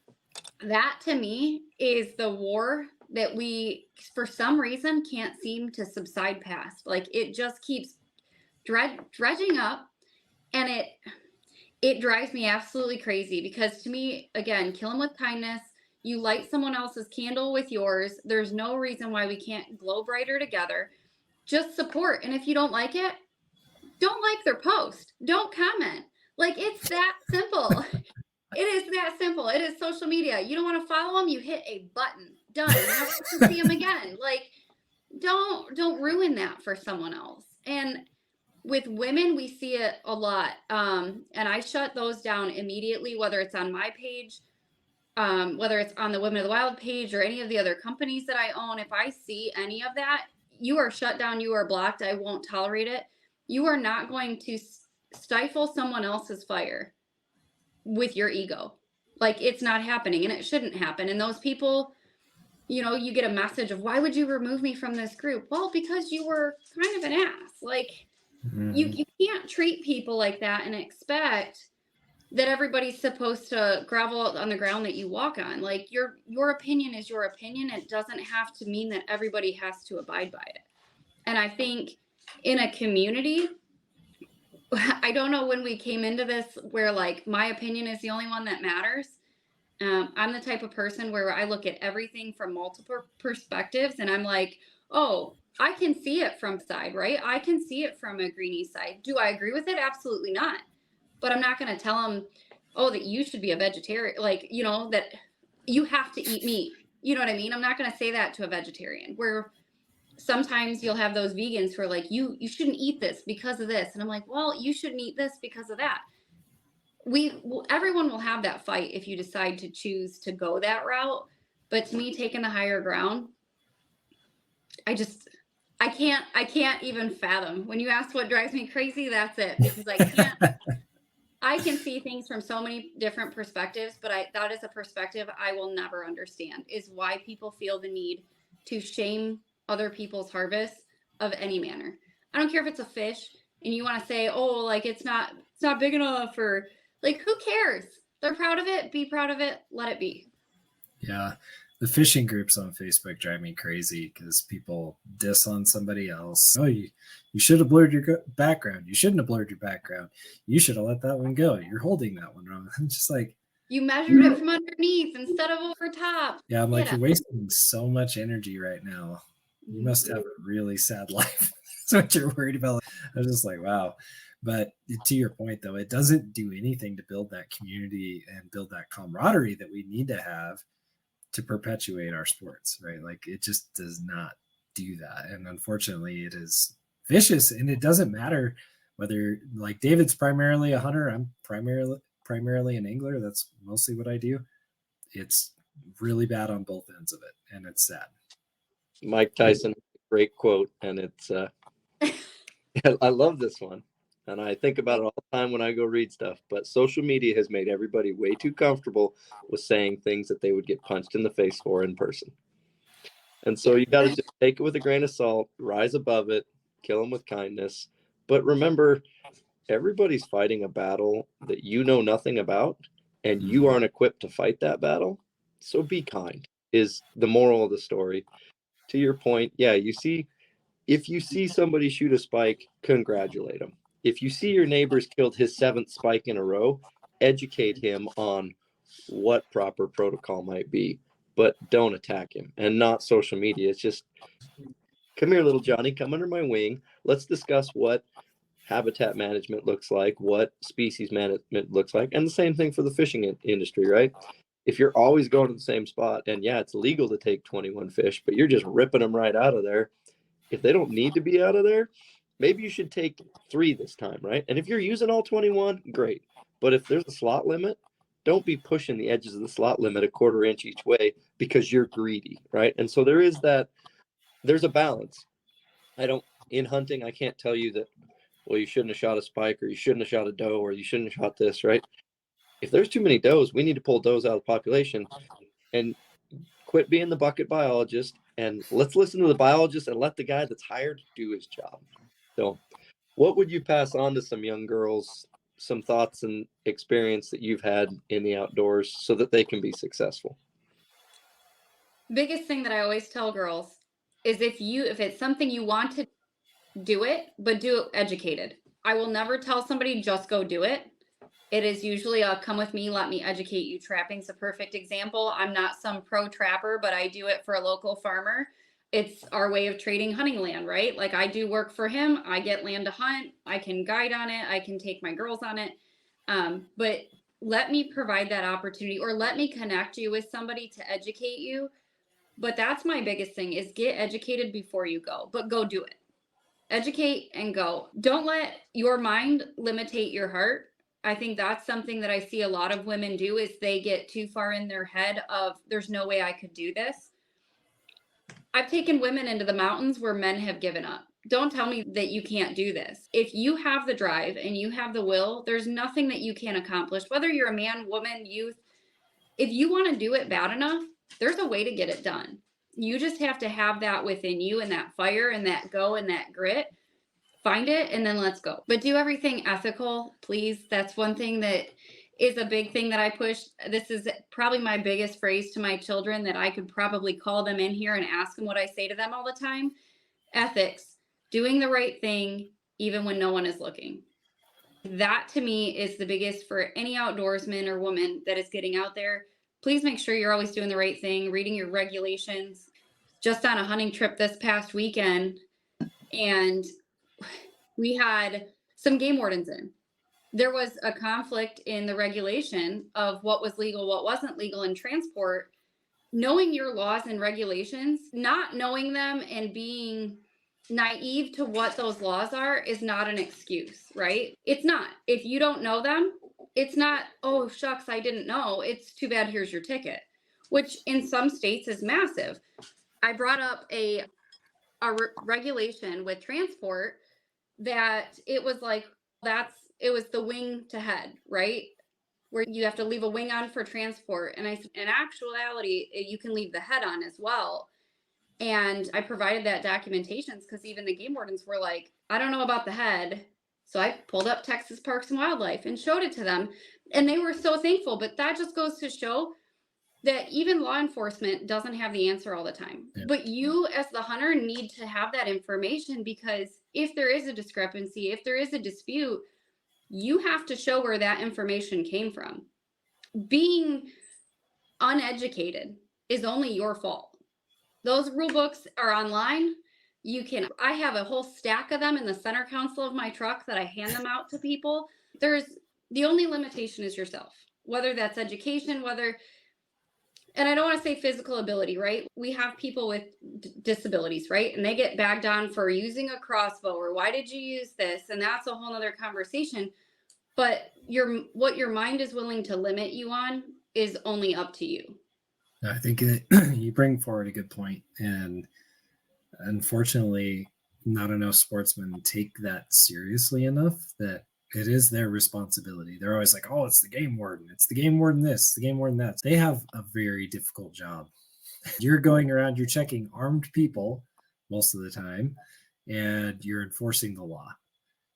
that to me is the war that we, for some reason, can't seem to subside past. Like, it just keeps dredging up, and it drives me absolutely crazy because to me, again, kill them with kindness. You light someone else's candle with yours. There's no reason why we can't glow brighter together. Just support. And if you don't like it, don't like their post. Don't comment. Like, it's that simple. It is that simple. It is social media. You don't want to follow them, you hit a button. Done. You never have to see them again. Like, don't ruin that for someone else. And with women, we see it a lot. And I shut those down immediately, whether it's on my page, whether it's on the Women of the Wild page or any of the other companies that I own. If I see any of that, you are shut down, you are blocked. I won't tolerate it. You are not going to stifle someone else's fire with your ego. Like, it's not happening and it shouldn't happen. And those people, you know, you get a message of, why would you remove me from this group? Well, because you were kind of an ass. Like, you can't treat people like that and expect that everybody's supposed to grovel on the ground that you walk on. Like, your opinion is your opinion. It doesn't have to mean that everybody has to abide by it. And I think in a community, I don't know when we came into this where like my opinion is the only one that matters. I'm the type of person where I look at everything from multiple perspectives and I'm like, oh, I can see it from side, right? I can see it from a greenie side. Do I agree with it? Absolutely not. But I'm not going to tell them, oh, that you should be a vegetarian. Like, you know, that you have to eat meat. You know what I mean? I'm not going to say that to a vegetarian, where sometimes you'll have those vegans who are like, you shouldn't eat this because of this. And I'm like, well, you shouldn't eat this because of that. Everyone will have that fight if you decide to choose to go that route. But to me, taking the higher ground, I can't even fathom. When you ask what drives me crazy, that's it. Because I can see things from so many different perspectives, but that is a perspective I will never understand, is why people feel the need to shame other people's harvests of any manner. I don't care if it's a fish and you want to say, oh, like it's not big enough, or like, who cares? They're proud of it. Be proud of it. Let it be. Yeah. The fishing groups on Facebook drive me crazy because people diss on somebody else. Oh, you should have blurred your background. You shouldn't have blurred your background. You should have let that one go. You're holding that one wrong. I'm just like, you measured it from underneath instead of over top. Yeah, I'm like, you're wasting so much energy right now. You must have a really sad life. That's what you're worried about. I was just like, wow. But to your point, though, it doesn't do anything to build that community and build that camaraderie that we need to have to perpetuate our sports, right? Like, it just does not do that. And unfortunately, it is vicious. And it doesn't matter whether, like, David's primarily a hunter. I'm primarily an angler. That's mostly what I do. It's really bad on both ends of it. And it's sad. Mike Tyson, great quote. And it's, I love this one. And I think about it all the time when I go read stuff. But social media has made everybody way too comfortable with saying things that they would get punched in the face for in person. And so you got to just take it with a grain of salt, rise above it, kill them with kindness. But remember, everybody's fighting a battle that you know nothing about, and you aren't equipped to fight that battle. So be kind is the moral of the story. to your point, yeah, if you see somebody shoot a spike, congratulate them. If you see your neighbor's killed his 7th spike in a row, educate him on what proper protocol might be, but don't attack him, and not social media. It's just, come here, little Johnny, come under my wing. Let's discuss what habitat management looks like, what species management looks like, and the same thing for the fishing industry, right? If you're always going to the same spot, and yeah, it's legal to take 21 fish, but you're just ripping them right out of there. If they don't need to be out of there, maybe you should take 3 this time, right? And if you're using all 21, great. But if there's a slot limit, don't be pushing the edges of the slot limit a 1/4 inch each way because you're greedy, right? And so there's a balance. In hunting, I can't tell you that, well, you shouldn't have shot a spike, or you shouldn't have shot a doe, or you shouldn't have shot this, right? If there's too many does, we need to pull does out of the population and quit being the bucket biologist, and let's listen to the biologist and let the guy that's hired do his job. So what would you pass on to some young girls, some thoughts and experience that you've had in the outdoors so that they can be successful? Biggest thing that I always tell girls is if it's something you want to do it, but do it educated. I will never tell somebody just go do it. It is usually a come with me, let me educate you. Trapping's a perfect example. I'm not some pro trapper, but I do it for a local farmer. It's our way of trading hunting land, right? Like, I do work for him. I get land to hunt. I can guide on it. I can take my girls on it. But let me provide that opportunity, or let me connect you with somebody to educate you. But that's my biggest thing, is get educated before you go, but go do it. Educate and go. Don't let your mind limitate your heart. I think that's something that I see a lot of women do, is they get too far in their head of, there's no way I could do this. I've taken women into the mountains where men have given up. Don't tell me that you can't do this. If you have the drive and you have the will, there's nothing that you can't accomplish. Whether you're a man, woman, youth, if you want to do it bad enough, there's a way to get it done. You just have to have that within you, and that fire and that go and that grit. Find it, and then let's go. But do everything ethical, please. That's one thing that is a big thing that I push. This is probably my biggest phrase to my children, that I could probably call them in here and ask them what I say to them all the time. Ethics, doing the right thing, even when no one is looking. That to me is the biggest for any outdoorsman or woman that is getting out there. Please make sure you're always doing the right thing, reading your regulations. Just on a hunting trip this past weekend, and we had some game wardens in. There was a conflict in the regulation of what was legal, what wasn't legal in transport. Knowing your laws and regulations, not knowing them and being naive to what those laws are is not an excuse, right? It's not. If you don't know them, it's not, oh, shucks, I didn't know. It's too bad, here's your ticket, which in some states is massive. I brought up a regulation with transport that it was like, it was the wing to head, right? Where you have to leave a wing on for transport. And I said, in actuality, you can leave the head on as well. And I provided that documentations, because even the game wardens were like, I don't know about the head. So I pulled up Texas Parks and Wildlife and showed it to them. And they were so thankful. But that just goes to show that even law enforcement doesn't have the answer all the time. Yeah. But you as the hunter need to have that information, because if there is a discrepancy, if there is a dispute, you have to show where that information came from. Being uneducated is only your fault. Those rule books are online. I have a whole stack of them in the center console of my truck that I hand them out to people. The only limitation is yourself, whether that's education, and I don't want to say physical ability, right? We have people with disabilities, right? And they get bagged on for using a crossbow, or why did you use this? And that's a whole nother conversation. But what your mind is willing to limit you on is only up to you. I think you bring forward a good point. And unfortunately, not enough sportsmen take that seriously enough that it is their responsibility. They're always like, oh, it's the game warden. It's the game warden this, the game warden that. They have a very difficult job. You're going around, you're checking armed people most of the time, and you're enforcing the law.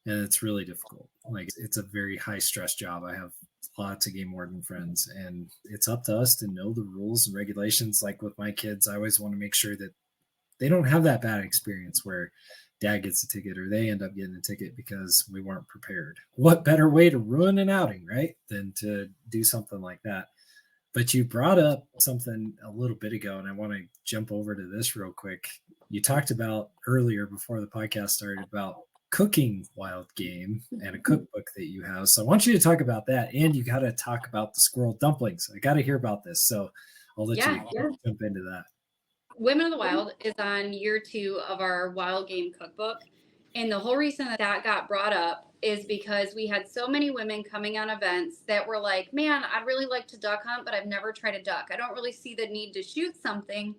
And it's really difficult. Like, it's a very high stress job. I have lots of game warden friends, and it's up to us to know the rules and regulations. Like with my kids, I always want to make sure that they don't have that bad experience where dad gets a ticket or they end up getting a ticket because we weren't prepared. What better way to ruin an outing, right, than to do something like that? But you brought up something a little bit ago, and I want to jump over to this real quick. You talked about earlier before the podcast started about cooking wild game and a cookbook that you have. So I want you to talk about that, and you got to talk about the squirrel dumplings. I got to hear about this. So I'll let you jump into that. Women of the Wild is on year 2 of our wild game cookbook. And the whole reason that got brought up is because we had so many women coming on events that were like, man, I'd really like to duck hunt, but I've never tried a duck. I don't really see the need to shoot something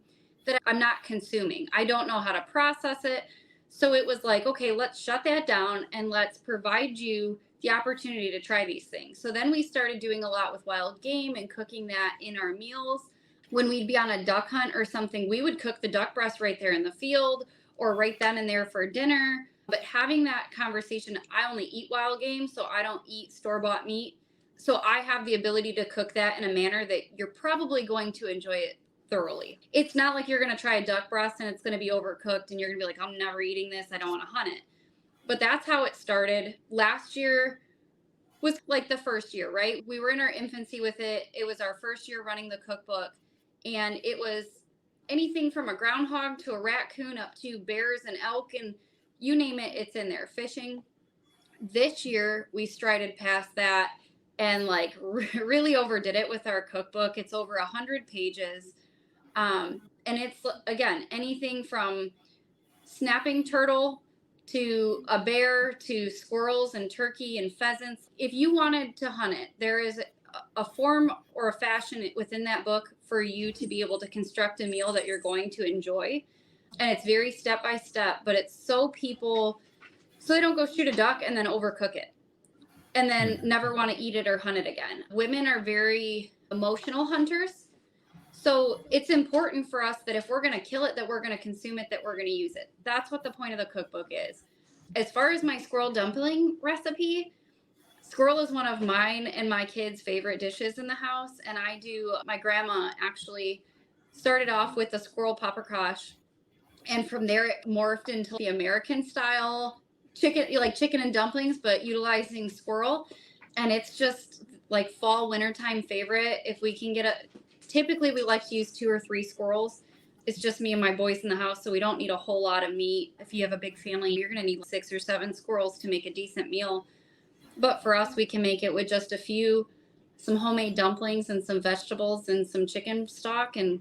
that I'm not consuming. I don't know how to process it. So it was like, okay, let's shut that down and let's provide you the opportunity to try these things. So then we started doing a lot with wild game and cooking that in our meals. When we'd be on a duck hunt or something, we would cook the duck breast right there in the field or right then and there for dinner. But having that conversation, I only eat wild game, so I don't eat store-bought meat. So I have the ability to cook that in a manner that you're probably going to enjoy it thoroughly. It's not like you're going to try a duck breast and it's going to be overcooked and you're going to be like, I'm never eating this. I don't want to hunt it. But that's how it started. Last year was like the first year, right? We were in our infancy with it. It was our first year running the cookbook. And it was anything from a groundhog to a raccoon up to bears and elk and you name it, it's in there. Fishing. This year, we strided past that and like really overdid it with our cookbook. It's over 100 pages. And it's, again, anything from snapping turtle to a bear to squirrels and turkey and pheasants. If you wanted to hunt it, there is a form or a fashion within that book for you to be able to construct a meal that you're going to enjoy. And it's very step by step, but it's so they don't go shoot a duck and then overcook it and then never want to eat it or hunt it again. Women are very emotional hunters. So it's important for us that if we're going to kill it, that we're going to consume it, that we're going to use it. That's what the point of the cookbook is. As far as my squirrel dumpling recipe, squirrel is one of mine and my kids' favorite dishes in the house. And my grandma actually started off with the squirrel paprikash. And from there, it morphed into the American style chicken, like chicken and dumplings, but utilizing squirrel. And it's just like fall, wintertime favorite. If we can typically we like to use 2 or 3 squirrels. It's just me and my boys in the house, so we don't need a whole lot of meat. If you have a big family, you're going to need 6 or 7 squirrels to make a decent meal. But for us, we can make it with just some homemade dumplings and some vegetables and some chicken stock and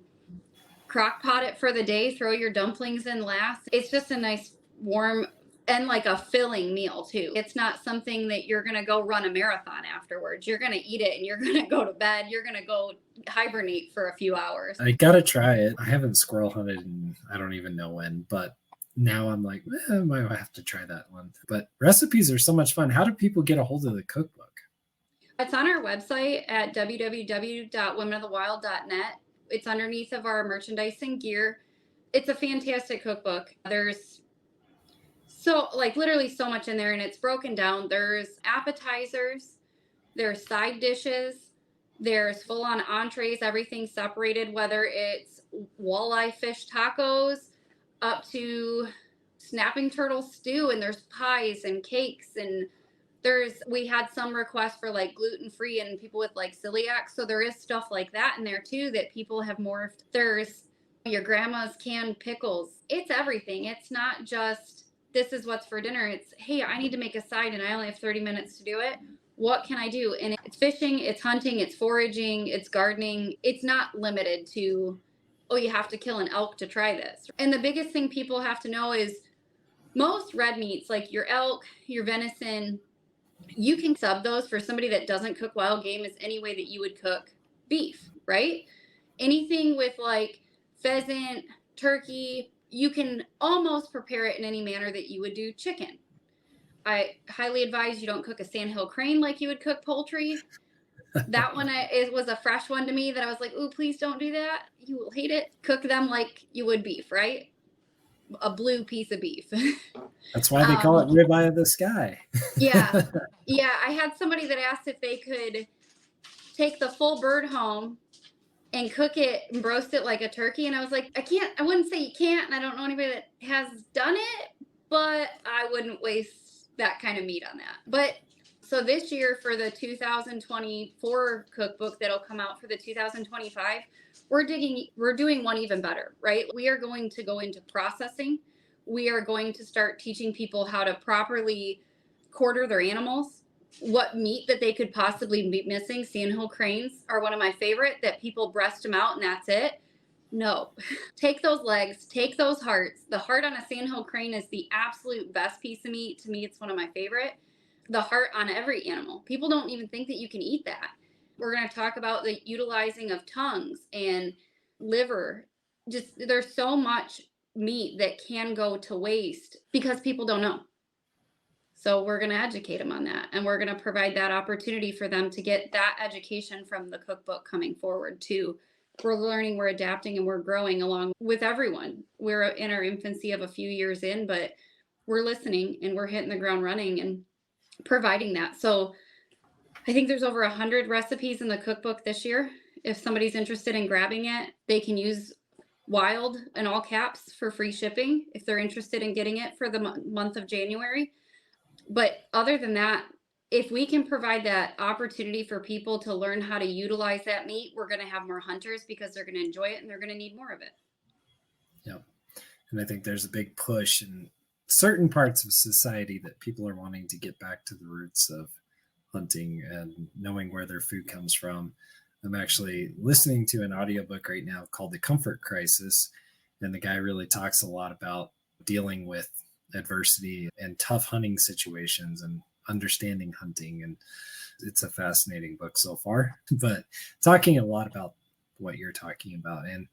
crock pot it for the day, throw your dumplings in last. It's just a nice warm and like a filling meal too. It's not something that you're going to go run a marathon afterwards. You're going to eat it and you're going to go to bed. You're going to go hibernate for a few hours. I got to try it. I haven't squirrel hunted in I don't even know when, but now I'm like, I might have to try that one. But recipes are so much fun. How do people get a hold of the cookbook? It's on our website at www.womenofthewild.net. It's underneath of our merchandise and gear. It's a fantastic cookbook. There's literally so much in there and it's broken down. There's appetizers, there's side dishes, there's full on entrees, everything separated, whether it's walleye fish tacos up to snapping turtle stew, and there's pies and cakes, and we had some requests for like gluten-free and people with like celiac. So there is stuff like that in there too that people have morphed. There's your grandma's canned pickles. It's everything. It's not just this is what's for dinner. It's, hey, I need to make a side and I only have 30 minutes to do it. What can I do? And it's fishing, it's hunting, it's foraging, it's gardening. It's not limited to, oh, you have to kill an elk to try this. And the biggest thing people have to know is most red meats, like your elk, your venison, you can sub those for somebody that doesn't cook wild game as any way that you would cook beef, right? Anything with like pheasant, turkey, you can almost prepare it in any manner that you would do chicken. I highly advise you don't cook a sandhill crane like you would cook poultry. That one was a fresh one to me that I was like, ooh, please don't do that. You will hate it. Cook them like you would beef, right? A blue piece of beef. That's why they call it ribeye of the sky. Yeah. I had somebody that asked if they could take the full bird home and cook it and roast it like a turkey. And I was like, I wouldn't say you can't. And I don't know anybody that has done it, but I wouldn't waste that kind of meat on that. But so this year for the 2024 cookbook that'll come out for the 2025, we're doing one even better, right? We are going to go into processing. We are going to start teaching people how to properly quarter their animals, what meat that they could possibly be missing. Sandhill cranes are one of my favorite, that people breast them out and that's it. No, take those legs, take those hearts. The heart on a sandhill crane is the absolute best piece of meat. To me, it's one of my favorite. The heart on every animal. People don't even think that you can eat that. We're going to talk about the utilizing of tongues and liver. Just there's so much meat that can go to waste because people don't know. So we're going to educate them on that, and we're going to provide that opportunity for them to get that education from the cookbook coming forward too. We're learning, we're adapting, and we're growing along with everyone. We're in our infancy of a few years in, but we're listening and we're hitting the ground running and providing that. So I think there's over 100 recipes in the cookbook this year. If somebody's interested in grabbing it, they can use WILD in all caps for free shipping if they're interested in getting it for the month of January. But other than that, if we can provide that opportunity for people to learn how to utilize that meat, we're going to have more hunters because they're going to enjoy it and they're going to need more of it. Yep. And I think there's a big push in certain parts of society that people are wanting to get back to the roots of hunting and knowing where their food comes from. I'm actually listening to an audiobook right now called The Comfort Crisis. And the guy really talks a lot about dealing with adversity and tough hunting situations and understanding hunting. And it's a fascinating book so far, but talking a lot about what you're talking about. And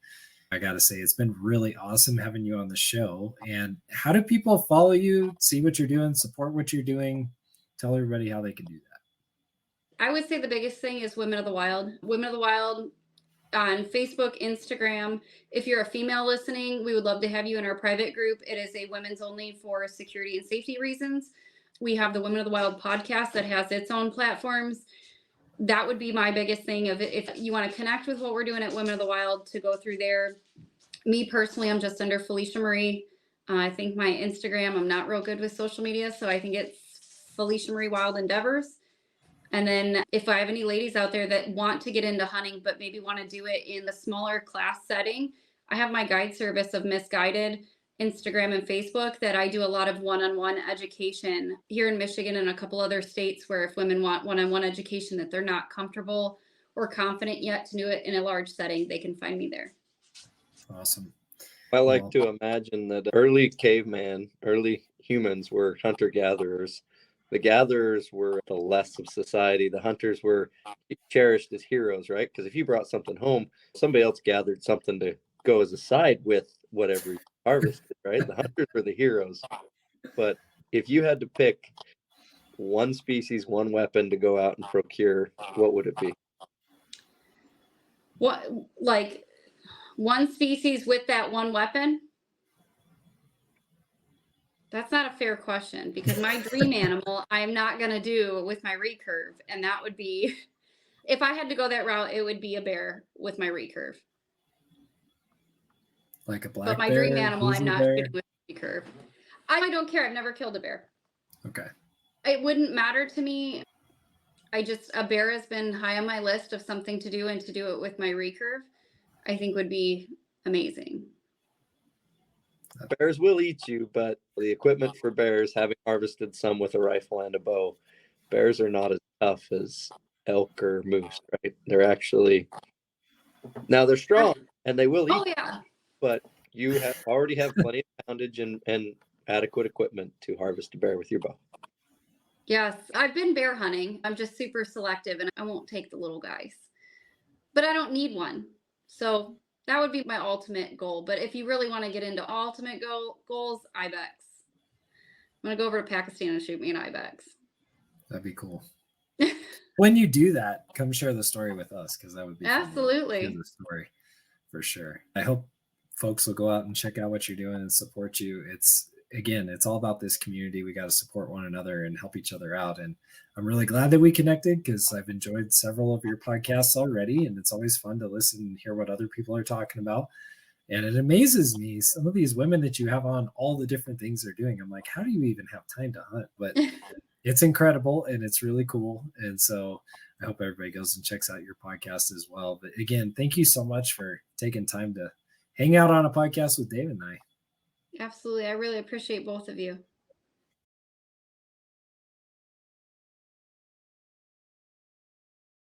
I got to say, it's been really awesome having you on the show. And how do people follow you, see what you're doing, support what you're doing? Tell everybody how they can do that. I would say the biggest thing is Women of the Wild. Women of the Wild on Facebook, Instagram. If you're a female listening, we would love to have you in our private group. It is a women's only for security and safety reasons. We have the Women of the Wild podcast that has its own platforms. That would be my biggest thing. Of if you want to connect with what we're doing at Women of the Wild, to go through there. Me personally, I'm just under Felicia Marie. I think my Instagram, I'm not real good with social media, so I think it's Felicia Marie Wild Endeavors. And then if I have any ladies out there that want to get into hunting, but maybe want to do it in the smaller class setting, I have my guide service of Misguided, Instagram and Facebook, that I do a lot of one-on-one education here in Michigan and a couple other states, where if women want one-on-one education that they're not comfortable or confident yet to do it in a large setting, they can find me there. Awesome. I like to imagine that early humans were hunter-gatherers. The gatherers were the less of society. The hunters were cherished as heroes, right? Because if you brought something home, somebody else gathered something to go as a side with whatever you harvested, right? The hunters were the heroes. But if you had to pick one species, one weapon to go out and procure, what would it be? What, like one species with that one weapon? That's not a fair question, because my dream animal, I'm not going to do with my recurve. And that would be, if I had to go that route, it would be a bear with my recurve. Like a black bear? But my dream animal, I'm not shooting with recurve. I don't care. I've never killed a bear. Okay. It wouldn't matter to me. A bear has been high on my list of something to do, and to do it with my recurve, I think would be amazing. Bears will eat you, but the equipment for bears, having harvested some with a rifle and a bow, bears are not as tough as elk or moose, right? They're actually, now they're strong and they will eat. Oh yeah. But you already have plenty of poundage and adequate equipment to harvest a bear with your bow. Yes, I've been bear hunting. I'm just super selective, and I won't take the little guys. But I don't need one. So that would be my ultimate goal. But if you really want to get into ultimate goals, ibex. I'm going to go over to Pakistan and shoot me an ibex. That'd be cool. When you do that, come share the story with us, because that would be absolutely fun to hear the story for sure. I hope folks will go out and check out what you're doing and support you. again, it's all about this community. We got to support one another and help each other out. And I'm really glad that we connected because I've enjoyed several of your podcasts already. And it's always fun to listen and hear what other people are talking about. And it amazes me, some of these women that you have on, all the different things they're doing. I'm like, how do you even have time to hunt? But it's incredible and it's really cool. And so I hope everybody goes and checks out your podcast as well. But again, thank you so much for taking time to hang out on a podcast with Dave and I. Absolutely. I really appreciate both of you.